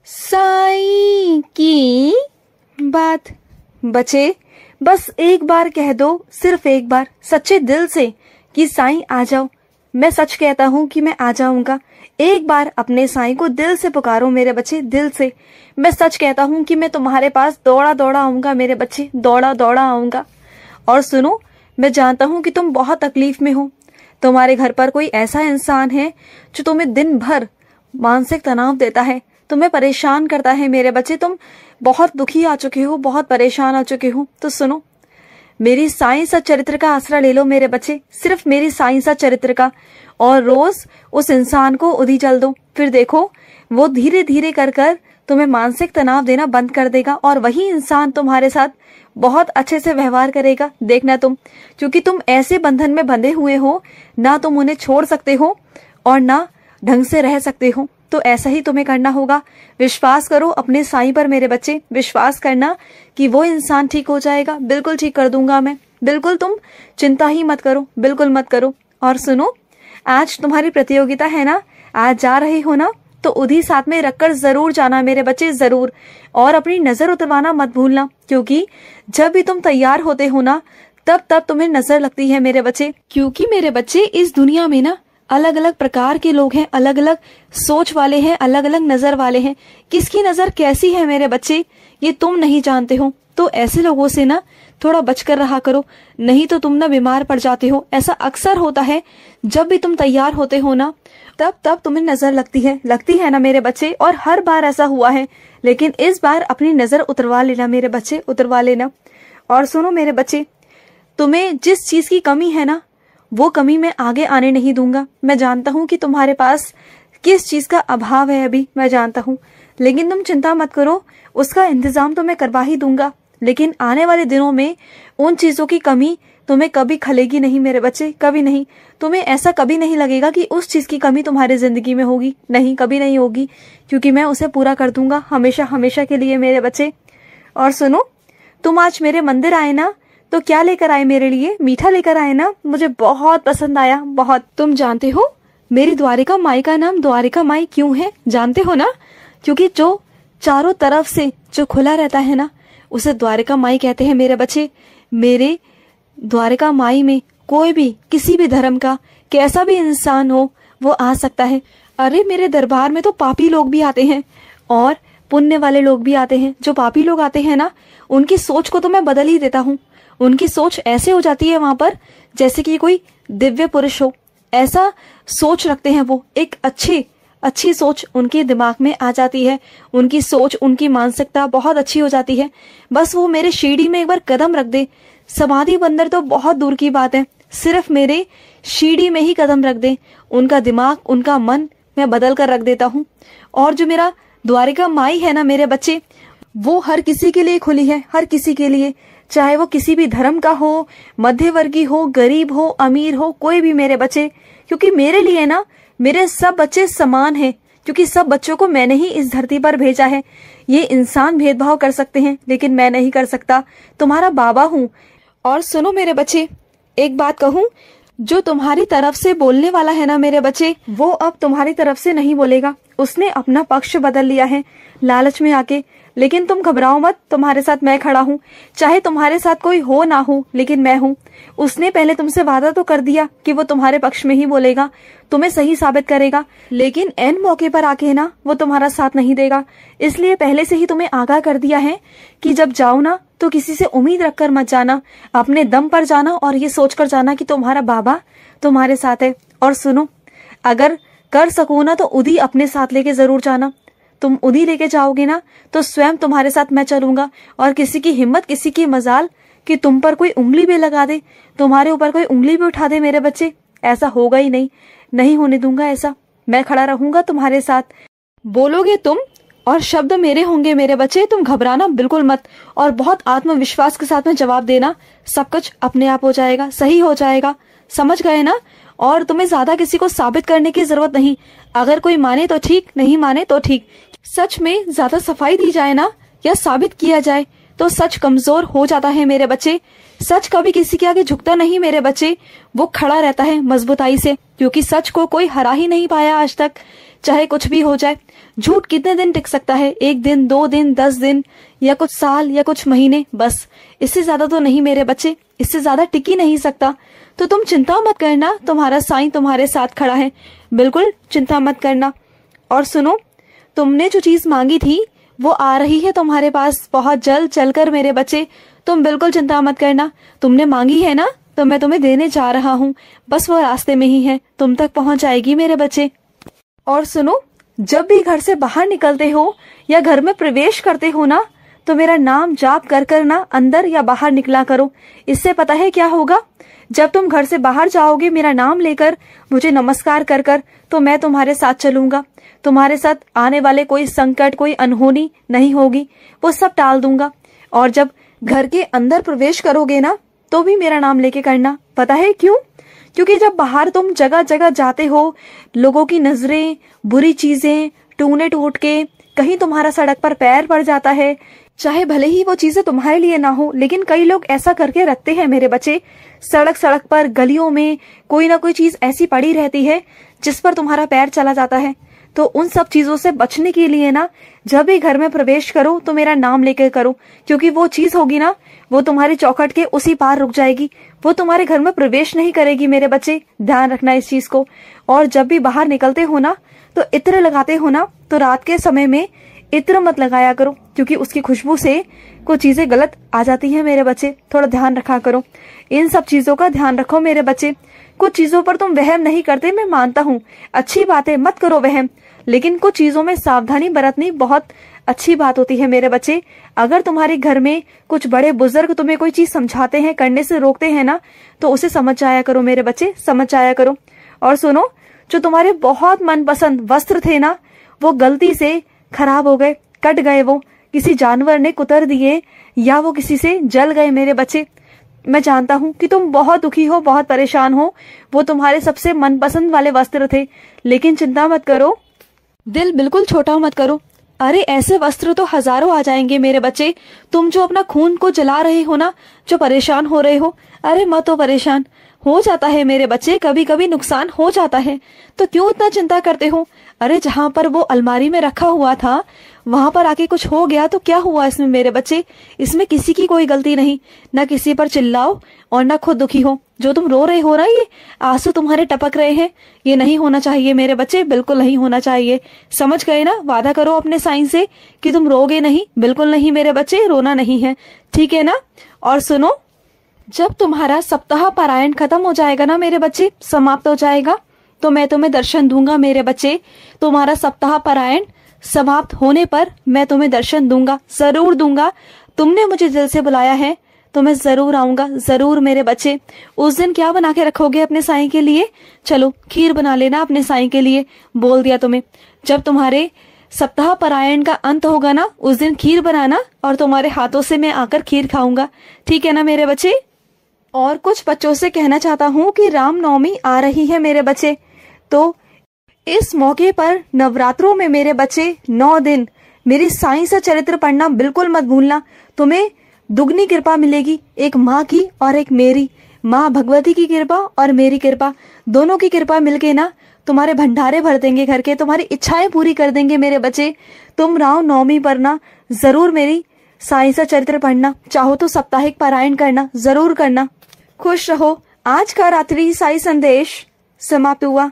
साईं की बात। बच्चे बस एक बार कह दो, सिर्फ एक बार सच्चे दिल से कि साईं आ जाओ। मैं सच कहता हूँ कि मैं आ जाऊंगा। एक बार अपने साईं को दिल से पुकारो मेरे बच्चे, दिल से। मैं सच कहता हूँ कि मैं तुम्हारे पास दौड़ा दौड़ा आऊंगा मेरे बच्चे, दौड़ा दौड़ा आऊंगा। और सुनो, मैं जानता हूँ कि तुम बहुत तकलीफ में हो। तुम्हारे घर पर कोई ऐसा इंसान है जो तुम्हें दिन भर मानसिक तनाव देता है, तुम्हें परेशान करता है मेरे बच्चे। तुम बहुत दुखी आ चुके हो, बहुत परेशान आ चुके हो। तो सुनो, मेरी साईं सा चरित्र का आसरा ले लो मेरे बच्चे, सिर्फ मेरी साईं सा चरित्र का। और रोज उस इंसान को उदी जल दो, फिर देखो वो धीरे धीरे कर कर तुम्हें मानसिक तनाव देना बंद कर देगा और वही इंसान तुम्हारे साथ बहुत अच्छे से व्यवहार करेगा। देखना तुम, क्योंकि तुम ऐसे बंधन में बंधे हुए हो, ना तुम उन्हें छोड़ सकते हो और ना ढंग से रह सकते हो। तो ऐसा ही तुम्हें करना होगा। विश्वास करो अपने साईं पर मेरे बच्चे, विश्वास करना कि वो इंसान ठीक हो जाएगा। बिल्कुल ठीक कर दूंगा मैं, बिल्कुल। तुम चिंता ही मत करो, बिल्कुल मत करो। और सुनो, आज तुम्हारी प्रतियोगिता है ना, आज जा रहे हो ना, तो उधी साथ में रखकर जरूर जाना मेरे बच्चे, जरूर। और अपनी नजर उतरवाना मत भूलना, क्योंकि जब भी तुम तैयार होते हो ना, तब तुम्हें नजर लगती है मेरे बच्चे। क्योंकि मेरे बच्चे, इस दुनिया में ना अलग अलग प्रकार के लोग हैं, अलग अलग सोच वाले हैं, अलग अलग नजर वाले हैं। किसकी नजर कैसी है मेरे बच्चे, ये तुम नहीं जानते हो। तो ऐसे लोगों से ना थोड़ा बचकर रहा करो, नहीं तो तुम ना बीमार पड़ जाते हो। ऐसा अक्सर होता है, जब भी तुम तैयार होते हो ना, तब तुम्हें नजर लगती है ना मेरे बच्चे। और हर बार ऐसा हुआ है, लेकिन इस बार अपनी नजर उतरवा लेना मेरे बच्चे, उतरवा लेना। और सुनो मेरे बच्चे, तुम्हें जिस चीज की कमी है ना, वो कमी मैं आगे आने नहीं दूंगा। मैं जानता हूँ कि तुम्हारे पास किस चीज का अभाव है अभी, मैं जानता हूँ, लेकिन तुम चिंता मत करो, उसका इंतजाम तो मैं करवा ही दूंगा। लेकिन आने वाले दिनों में उन चीजों की कमी तुम्हें कभी खलेगी नहीं मेरे बच्चे, कभी नहीं। तुम्हें ऐसा कभी नहीं लगेगा कि उस चीज की कमी तुम्हारी जिंदगी में होगी, नहीं, कभी नहीं होगी, क्योंकि मैं उसे पूरा कर दूंगा हमेशा हमेशा के लिए मेरे बच्चे। और सुनो, तुम आज मेरे मंदिर आए ना, तो क्या लेकर आए मेरे लिए? मीठा लेकर आए ना, मुझे बहुत पसंद आया, बहुत। तुम जानते हो मेरी द्वारिका माई का नाम द्वारिका माई क्यों है, जानते हो ना? क्योंकि जो चारों तरफ से जो खुला रहता है ना, उसे द्वारिका माई कहते हैं मेरे बच्चे। मेरे द्वारिका माई में कोई भी, किसी भी धर्म का कैसा भी इंसान हो, वो आ सकता है। अरे मेरे दरबार में तो पापी लोग भी आते हैं और पुण्य वाले लोग भी आते हैं। जो पापी लोग आते हैं ना, उनकी सोच को तो मैं बदल ही देता हूँ। उनकी सोच ऐसे हो जाती है वहां पर जैसे कि कोई दिव्य पुरुष हो, ऐसा सोच रखते हैं वो। एक अच्छी सोच उनके दिमाग में आ जाती है। उनकी सोच, उनकी मानसिकता बहुत अच्छी हो जाती है। बस वो मेरे शीढ़ी में एक बार कदम रख दे, समाधि बंदर तो बहुत दूर की बात है, सिर्फ मेरे शीढ़ी में ही कदम रख दे, उनका दिमाग, उनका मन मैं बदल कर रख देता हूँ। और जो मेरा द्वारिका माई है ना मेरे बच्चे, वो हर किसी के लिए खुली है, हर किसी के लिए, चाहे वो किसी भी धर्म का हो, मध्यवर्गीय हो, गरीब हो, अमीर हो, कोई भी मेरे बच्चे। क्योंकि मेरे लिए ना मेरे सब बच्चे समान हैं, क्योंकि सब बच्चों को मैंने ही इस धरती पर भेजा है। ये इंसान भेदभाव कर सकते हैं, लेकिन मैं नहीं कर सकता, तुम्हारा बाबा हूँ। और सुनो मेरे बच्चे, एक बात कहूँ, जो तुम्हारी तरफ से बोलने वाला है ना मेरे बच्चे, वो अब तुम्हारी तरफ से नहीं बोलेगा। उसने अपना पक्ष बदल लिया है लालच में आके। लेकिन तुम घबराओ मत, तुम्हारे साथ मैं खड़ा हूँ। चाहे तुम्हारे साथ कोई हो ना हो, लेकिन मैं हूँ। उसने पहले तुमसे वादा तो कर दिया कि वो तुम्हारे पक्ष में ही बोलेगा, तुम्हें सही साबित करेगा, लेकिन एन मौके पर आके ना वो तुम्हारा साथ नहीं देगा। इसलिए पहले से ही तुम्हें आगाह कर दिया है कि जब जाओ ना, तो किसी से उम्मीद रखकर मत जाना, अपने दम पर जाना और ये सोचकर जाना कि तुम्हारा बाबा तुम्हारे साथ है। और सुनो, अगर कर सको ना, तो उदी अपने साथ लेके जरूर जाना। तुम उदी लेके जाओगे ना, तो स्वयं तुम्हारे साथ मैं चलूंगा। और किसी की हिम्मत, किसी की मजाल कि तुम पर कोई उंगली भी लगा दे, तुम्हारे ऊपर कोई उंगली भी उठा दे मेरे बच्चे, ऐसा होगा ही नहीं, नहीं होने दूंगा ऐसा। मैं खड़ा रहूंगा तुम्हारे साथ। बोलोगे तुम और शब्द मेरे होंगे मेरे बच्चे, तुम घबराना बिल्कुल मत। और बहुत आत्मविश्वास के साथ में जवाब देना, सब कुछ अपने आप हो जाएगा, सही हो जाएगा। समझ गए ना? और तुम्हें ज्यादा किसी को साबित करने की जरूरत नहीं। अगर कोई माने तो ठीक, नहीं माने तो ठीक। सच में ज्यादा सफाई दी जाए ना, या साबित किया जाए, तो सच कमजोर हो जाता है मेरे बच्चे। सच कभी किसी के आगे झुकता नहीं मेरे बच्चे, वो खड़ा रहता है मजबूताई से, क्योंकि सच को कोई हरा ही नहीं पाया आज तक। चाहे कुछ भी हो जाए। झूठ कितने दिन टिक सकता है? 1 दिन, 2 दिन, 10 दिन, या कुछ साल, या कुछ महीने, बस। इससे ज्यादा तो नहीं मेरे बच्चे, इससे ज्यादा टिक ही नहीं सकता। तो तुम चिंता मत करना, तुम्हारा साईं तुम्हारे साथ खड़ा है, बिल्कुल चिंता मत करना। और सुनो, तुमने जो चीज मांगी थी वो आ रही है तुम्हारे पास बहुत जल्द चलकर मेरे बच्चे। तुम बिल्कुल चिंता मत करना। तुमने मांगी है ना, तो मैं तुम्हें देने जा रहा हूँ। बस वो रास्ते में ही है, तुम तक पहुंच जाएगी मेरे बच्चे। और सुनो, जब भी घर से बाहर निकलते हो या घर में प्रवेश करते हो ना, तो मेरा नाम जाप कर कर ना अंदर या बाहर निकला करो। इससे पता है क्या होगा? जब तुम घर से बाहर जाओगे मेरा नाम लेकर, मुझे नमस्कार कर कर, तो मैं तुम्हारे साथ चलूंगा। तुम्हारे साथ आने वाले कोई संकट, कोई अनहोनी नहीं होगी, वो सब टाल दूंगा। और जब घर के अंदर प्रवेश करोगे ना, तो भी मेरा नाम लेके करना। पता है क्यों? क्योंकि जब बाहर तुम जगह जगह जाते हो, लोगों की नजरें, बुरी चीजें, टूने टूट के कहीं तुम्हारा सड़क पर पैर पड़ जाता है, चाहे भले ही वो चीजें तुम्हारे लिए ना हो, लेकिन कई लोग ऐसा करके रखते हैं मेरे बच्चे। सड़क सड़क पर, गलियों में कोई ना कोई चीज ऐसी पड़ी रहती है जिस पर तुम्हारा पैर चला जाता है। तो उन सब चीजों से बचने के लिए ना, जब भी घर में प्रवेश करो तो मेरा नाम लेकर करो, क्योंकि वो चीज होगी ना, वो तुम्हारी चौखट के उसी पार रुक जाएगी, वो तुम्हारे घर में प्रवेश नहीं करेगी मेरे बच्चे। ध्यान रखना इस चीज को। और जब भी बाहर निकलते हो ना, तो इत्र लगाते हो ना, तो रात के समय में इत्र मत लगाया करो, क्योंकि उसकी खुशबू से कुछ चीजें गलत आ जाती हैं मेरे बच्चे। थोड़ा ध्यान रखा करो, इन सब चीजों का ध्यान रखो मेरे बच्चे। कुछ चीजों पर तुम वहम नहीं करते, मैं मानता हूँ, अच्छी बात है, मत करो वहम, लेकिन कुछ चीजों में सावधानी बरतनी बहुत अच्छी बात होती है मेरे बच्चे। अगर तुम्हारे घर में कुछ बड़े बुजुर्ग तुम्हें कोई चीज समझाते हैं, करने से रोकते हैं ना, तो उसे समझ जाया करो मेरे बच्चे, समझ जाया करो। और सुनो, जो तुम्हारे बहुत मनपसंद वस्त्र थे ना, वो गलती से खराब हो गए, कट गए, वो किसी जानवर ने कुतर दिए, या वो किसी से जल गए मेरे बच्चे। मैं जानता हूँ कि तुम बहुत दुखी हो, बहुत परेशान हो, वो तुम्हारे सबसे मनपसंद वाले वस्त्र थे, लेकिन चिंता मत करो, दिल बिल्कुल छोटा मत करो। अरे ऐसे वस्त्र तो हजारों आ जाएंगे मेरे बच्चे। तुम जो अपना खून को जला रहे हो ना, जो परेशान हो रहे हो, अरे मत हो परेशान, हो जाता है मेरे बच्चे, कभी कभी नुकसान हो जाता है, तो क्यों इतना चिंता करते हो? अरे जहाँ पर वो अलमारी में रखा हुआ था, वहां पर आके कुछ हो गया तो क्या हुआ इसमें मेरे बच्चे? इसमें किसी की कोई गलती नहीं, ना किसी पर चिल्लाओ और ना खुद दुखी हो। जो तुम रो रहे हो ना, ये आंसू तुम्हारे टपक रहे हैं, ये नहीं होना चाहिए मेरे बच्चे, बिल्कुल नहीं होना चाहिए। समझ गए ना? वादा करो अपने साईं से कि तुम रोगे नहीं, बिल्कुल नहीं मेरे बच्चे, रोना नहीं है, ठीक है ना? और सुनो, जब तुम्हारा सप्ताह पारायण खत्म हो जाएगा ना मेरे बच्चे, समाप्त हो जाएगा, तो मैं तुम्हें दर्शन दूंगा मेरे बच्चे। तुम्हारा सप्ताह पारायण समाप्त होने पर मैं तुम्हें दर्शन दूंगा, जरूर दूंगा। तुमने मुझे दिल से बुलाया है तो मैं जरूर आऊंगा, जरूर मेरे बच्चे। उस दिन क्या बना के रखोगे अपने साईं के लिए? चलो खीर बना लेना अपने साईं के लिए, बोल दिया तुम्हें। जब तुम्हारे सप्ताह पारायण का अंत होगा ना, उस दिन खीर बनाना, और तुम्हारे हाथों से मैं आकर खीर खाऊंगा, ठीक है ना मेरे बच्चे? और कुछ बच्चों से कहना चाहता हूँ कि रामनवमी आ रही है मेरे बच्चे, तो इस मौके पर नवरात्रों में मेरे बच्चे 9 दिन मेरी साईं सा चरित्र पढ़ना बिल्कुल मत भूलना। तुम्हें दुगनी कृपा मिलेगी, एक माँ की और एक मेरी, माँ भगवती की कृपा और मेरी कृपा, दोनों की कृपा मिलके ना तुम्हारे भंडारे भर देंगे घर के, तुम्हारी इच्छाएं पूरी कर देंगे मेरे बच्चे। तुम रामनवमी पर ना जरूर मेरी साईं सा चरित्र पढ़ना, चाहो तो साप्ताहिक पारायण करना, जरूर करना। खुश रहो। आज का रात्रि साई संदेश समाप्त हुआ।